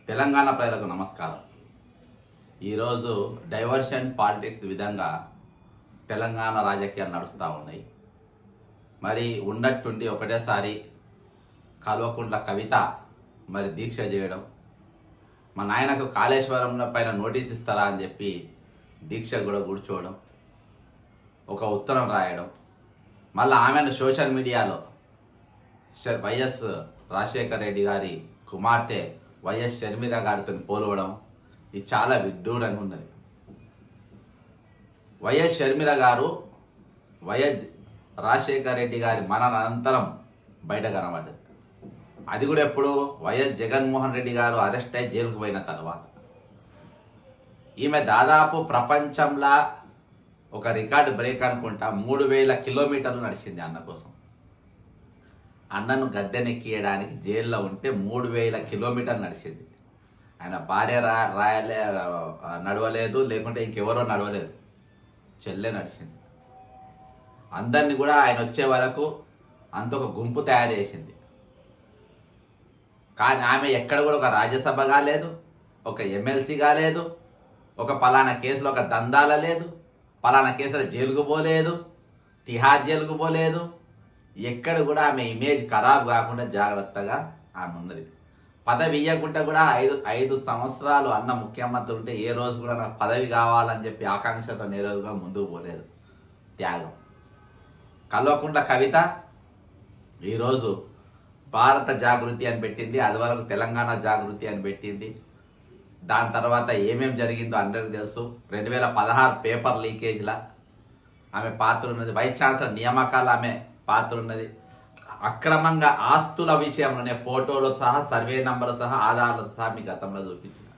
తెలంగాణ ప్రజలకు నమస్కారం. ఈరోజు డైవర్షన్ పాలిటిక్స్ విధంగా తెలంగాణ రాజకీయాలు నడుస్తూ ఉన్నాయి. మరి ఉన్నట్టుండి ఒకటేసారి కల్వకుంట్ల కవిత మరి దీక్ష చేయడం, మా నాయనకు కాళేశ్వరం పైన నోటీస్ ఇస్తారా అని చెప్పి దీక్ష కూడా కూర్చోవడం, ఒక ఉత్తరం రాయడం, మళ్ళీ ఆమెను సోషల్ మీడియాలో వైఎస్ రాజశేఖర రెడ్డి గారి కుమార్తె వైఎస్ షర్మిల గారితో పోలవడం, ఇది చాలా విడ్డూరంగా ఉన్నది. వైఎస్ షర్మిల గారు వైఎస్ రాజశేఖర రెడ్డి గారి మరణానంతరం బయట కనబడ్డది. అది కూడా ఎప్పుడు వైఎస్ జగన్మోహన్ రెడ్డి గారు అరెస్ట్ అయి జైలుకు పోయిన తర్వాత. ఈమె దాదాపు ప్రపంచంలో ఒక రికార్డు బ్రేక్ అనుకుంటా 3000 కిలోమీటర్లు నడిచింది అన్న కోసం. అన్నను గద్దెనెక్కియడానికి జైల్లో ఉంటే 3000 కిలోమీటర్లు నడిచింది. ఆయన భార్య నడవలేదు, లేకుంటే ఇంకెవరో నడవలేదు, చెల్లె నడిచింది. అందరినీ కూడా ఆయన వచ్చే వరకు అంత ఒక గుంపు తయారు చేసింది. కానీ ఆమె ఎక్కడ కూడా ఒక రాజ్యసభ కాలేదు, ఒక ఎమ్మెల్సీ కాలేదు, ఒక పలానా కేసులో ఒక దందాల లేదు, పలానా కేసులో జైలుకు పోలేదు, తిహార్ జైలుకు పోలేదు. ఎక్కడ కూడా ఆమె ఇమేజ్ ఖరాబ్ కాకుండా జాగ్రత్తగా ఆమె ఉన్నది. పదవి ఇవ్వకుండా కూడా ఐదు సంవత్సరాలు అన్న ముఖ్యమంత్రి ఉంటే ఏ రోజు కూడా నాకు పదవి కావాలని చెప్పి ఆకాంక్షతో ఏ రోజుగా ముందుకు పోలేదు. త్యాగం. కల్వకుంట్ల కవిత ఈరోజు భారత జాగృతి అని పెట్టింది, అది వరకు తెలంగాణ జాగృతి అని పెట్టింది. దాని తర్వాత ఏమేమి జరిగిందో అందరికీ తెలుసు. 2016 పేపర్ లీకేజ్లా ఆమె పాత్ర ఉన్నది. వైస్ ఛాన్సలర్ నియామకాలు ఆమె పాత్ర ఉన్నది. అక్రమంగా ఆస్తుల విషయంలోనే ఫోటోలు సహా, సర్వే నంబర్ సహా, ఆధారాలు సహా మీ గతంలో చూపించిన.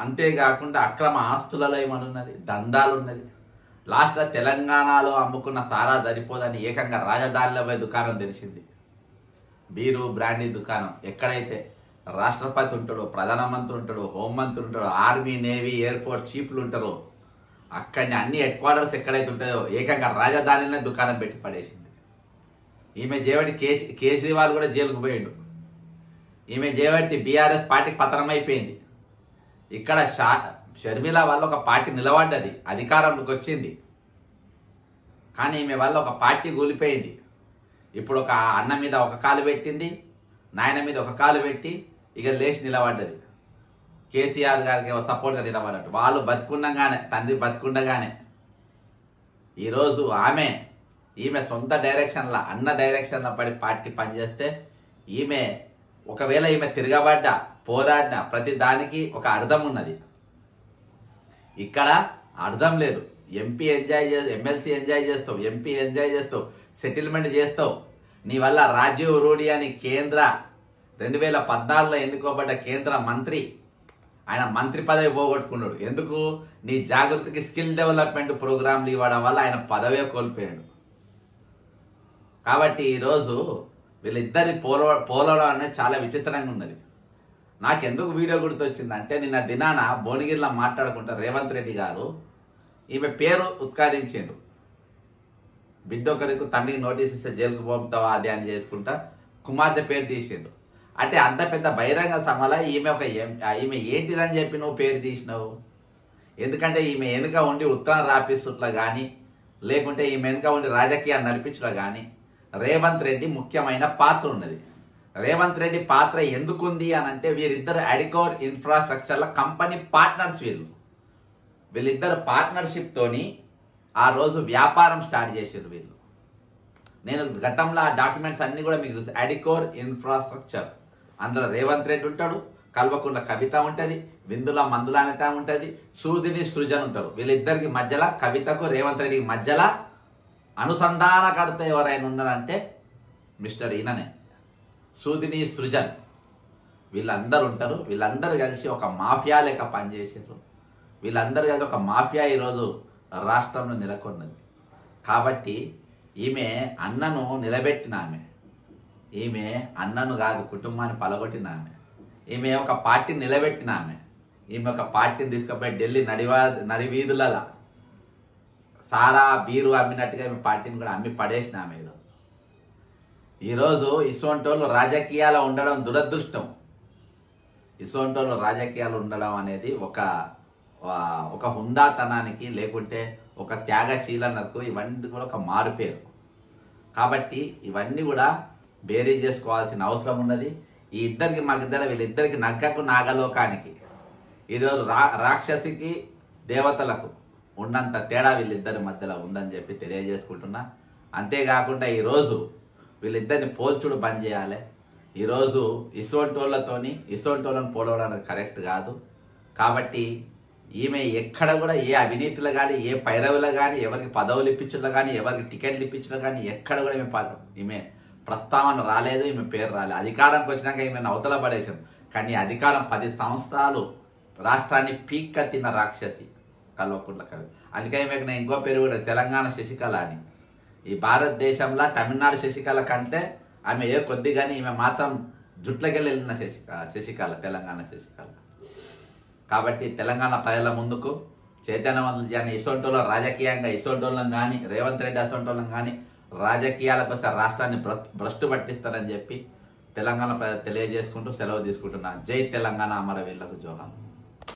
అంతేకాకుండా అక్రమ ఆస్తులలో ఏమనున్నది, దందాలు ఉన్నది. లాస్ట్లో తెలంగాణలో అమ్ముకున్న సారా సరిపోదని ఏకంగా రాజధానిలో పోయి దుకాణం తెలిసింది. బీరు బ్రాండీ దుకాణం. ఎక్కడైతే రాష్ట్రపతి ఉంటాడో, ప్రధానమంత్రి ఉంటాడో, హోంమంత్రి ఉంటాడో, ఆర్మీ నేవీ ఎయిర్పోర్ట్ చీఫ్లు ఉంటారో, అక్కడిని అన్ని హెడ్ క్వార్టర్స్ ఎక్కడైతే ఉంటాయో ఏకంగా రాజధానిలోనే దుకాణం పెట్టి పడేసింది. ఈమె చేయబట్టి కేజ్రీవాల్ కూడా జైలుకు పోయిండు. ఈమె చేయబట్టి బీఆర్ఎస్ పార్టీకి పతనం అయిపోయింది. ఇక్కడ షర్మిల వల్ల ఒక పార్టీ నిలబడ్డది, అధికారంలోకి వచ్చింది. కానీ ఈమె వల్ల ఒక పార్టీ కూలిపోయింది. ఇప్పుడు ఒక అన్న మీద ఒక కాలు పెట్టింది, నాయన మీద ఒక కాలు పెట్టి ఇక లేచి నిలబడ్డది. కేసీఆర్ గారికి సపోర్ట్గా నిలబడ్డట్టు. వాళ్ళు బతుకుండగానే, తండ్రి బతుకుండగానే ఈరోజు ఈమె సొంత డైరెక్షన్లో, అన్న డైరెక్షన్లో పడి పార్టీ పనిచేస్తే ఒకవేళ ఈమె తిరగబడ్డా, పోరాడినా ప్రతి దానికి ఒక అర్థం ఉన్నది. ఇక్కడ అర్థం లేదు. ఎంపీ ఎంజాయ్ ఎమ్మెల్సీ ఎంజాయ్ చేస్తావు, ఎంపీ ఎంజాయ్ చేస్తావు, సెటిల్మెంట్ చేస్తావు. నీ వల్ల రాజీవ్ రూఢి అని 2014లో ఎన్నుకోబడ్డ కేంద్ర మంత్రి, ఆయన మంత్రి పదవి పోగొట్టుకున్నాడు. ఎందుకు? నీ జాగృతికి స్కిల్ డెవలప్మెంట్ ప్రోగ్రాంలు ఇవ్వడం వల్ల ఆయన పదవే కోల్పోయాడు. కాబట్టి ఈరోజు వీళ్ళిద్దరి పోలవడం అనేది చాలా విచిత్రంగా ఉన్నది. నాకెందుకు వీడియో గుర్తొచ్చిందంటే, నిన్న దినాన భువనగిరిలో మాట్లాడుకుంటా రేవంత్ రెడ్డి గారు ఈమె పేరు ఉత్కారించిండు. బిడ్డొకరికి తండ్రికి నోటీస్ ఇస్తే జైలుకు పంపుతావా అది అని చేసుకుంటా కుమార్తె పేరు తీసిండు. అంటే అంత పెద్ద బహిరంగ సభలో ఈమె ఏంటిదని చెప్పి నువ్వు పేరు తీసినావు? ఎందుకంటే ఈమె వెనుక ఉండి ఉత్తరం రాపిస్తుట్లా కానీ, లేకుంటే ఈమె వెనుక ఉండి రాజకీయాలు నడిపించడం కానీ రేవంత్ రెడ్డి ముఖ్యమైన పాత్ర ఉన్నది. రేవంత్ రెడ్డి పాత్ర ఎందుకుంది అని అంటే, వీరిద్దరు అడికోర్ ఇన్ఫ్రాస్ట్రక్చర్ల కంపెనీ పార్ట్నర్స్. వీళ్ళిద్దరు పార్ట్నర్షిప్ తోని ఆ రోజు వ్యాపారం స్టార్ట్ చేసారు వీళ్ళు. నేను గతంలో ఆ డాక్యుమెంట్స్ అన్ని కూడా మీకు చూసి, అడికోర్ ఇన్ఫ్రాస్ట్రక్చర్ అందులో రేవంత్ రెడ్డి ఉంటాడు, కల్వకుంట్ల కవిత ఉంటుంది, విందుల మందుల అనిత ఉంటుంది, సూదిని సృజన్ ఉంటారు. వీళ్ళిద్దరికి మధ్యలో, కవితకు రేవంత్ రెడ్డికి మధ్యలో అనుసంధానకర్త ఎవరైనా ఉన్నారంటే మిస్టర్ ఈయననే, సూదిని సృజన్. వీళ్ళందరూ ఉంటారు. వీళ్ళందరూ కలిసి ఒక మాఫియా లెక్క పనిచేసారు. వీళ్ళందరూ కలిసి ఒక మాఫియా ఈరోజు రాష్ట్రంలో నెలకొన్నది. కాబట్టి ఈమె అన్నను నిలబెట్టిన ఆమె, ఈమె అన్నను కాదు కుటుంబాన్ని పలగొట్టిన ఆమె, ఈమె ఒక పార్టీని నిలబెట్టిన ఆమె, ఈమె ఒక పార్టీని తీసుకుపోయి ఢిల్లీ నడివీధులలో సారా బీరు అమ్మినట్టుగా ఈమె పార్టీని కూడా అమ్మి పడేసిన ఆమె. ఈరోజు ఇటువంటి వాళ్ళు రాజకీయాల్లో ఉండడం దురదృష్టం. ఇసోంటోళ్ళు రాజకీయాలు ఉండడం అనేది ఒక హుందాతనానికి లేకుంటే ఒక త్యాగశీలనకు ఇవన్నీ కూడా ఒక మారుపేరు. కాబట్టి ఇవన్నీ కూడా బేరీ చేసుకోవాల్సిన అవసరం ఉన్నది. ఈ ఇద్దరికి వీళ్ళిద్దరికి నగ్గకు నాగలోకానికి ఈరోజు రాక్షసికి దేవతలకు ఉన్నంత తేడా వీళ్ళిద్దరి మధ్యలో ఉందని చెప్పి తెలియజేసుకుంటున్నా. అంతేకాకుండా ఈరోజు వీళ్ళిద్దరిని పోల్చుడు బంద్ చేయాలి. ఈరోజు ఇసోంటోళ్ళని పోలవడానికి కరెక్ట్ కాదు. కాబట్టి ఈమె ఎక్కడ కూడా ఏ అవినీతిలో కానీ ఏ పైరవులో కానీ ఎవరికి పదవులు ఇప్పించడంలో కానీ ఎవరికి టికెట్లు ఇప్పించడం కానీ ఎక్కడ కూడా ఈమె ప్రస్తావన రాలేదు, ఈమె పేరు రాలేదు. అధికారంకి వచ్చినాక ఈమె అవతల పడేసాం. కానీ అధికారం 10 సంవత్సరాలు రాష్ట్రాన్ని పీక్క తిన్న రాక్షసి కల్వకుంట్ల కవి. అందుకే ఈమెకు నేను ఇంకో పేరు కూడా తెలంగాణ శశికళ అని. ఈ భారతదేశంలో తమిళనాడు శశికళ కంటే ఆమె కొద్దిగాని ఈమె మాత్రం జుట్లకెళ్ళి వెళ్ళిన శశికళ తెలంగాణ శశికళ. కాబట్టి తెలంగాణ ప్రజల ముందుకు చైతన్యవంతులు చేయాలని ఇసోంటోళ్ళ రాజకీయంగా ఇసోంటోళ్ళని కానీ రేవంత్ రెడ్డి అసోంటోళ్ళని కానీ రాజకీయాలకు వస్తే రాష్ట్రాన్ని భ్రష్టు పట్టిస్తారని చెప్పి తెలంగాణ ప్రజలు తెలియజేసుకుంటూ సెలవు తీసుకుంటున్నా. జై తెలంగాణ, అమరవీరులకు జోహార్.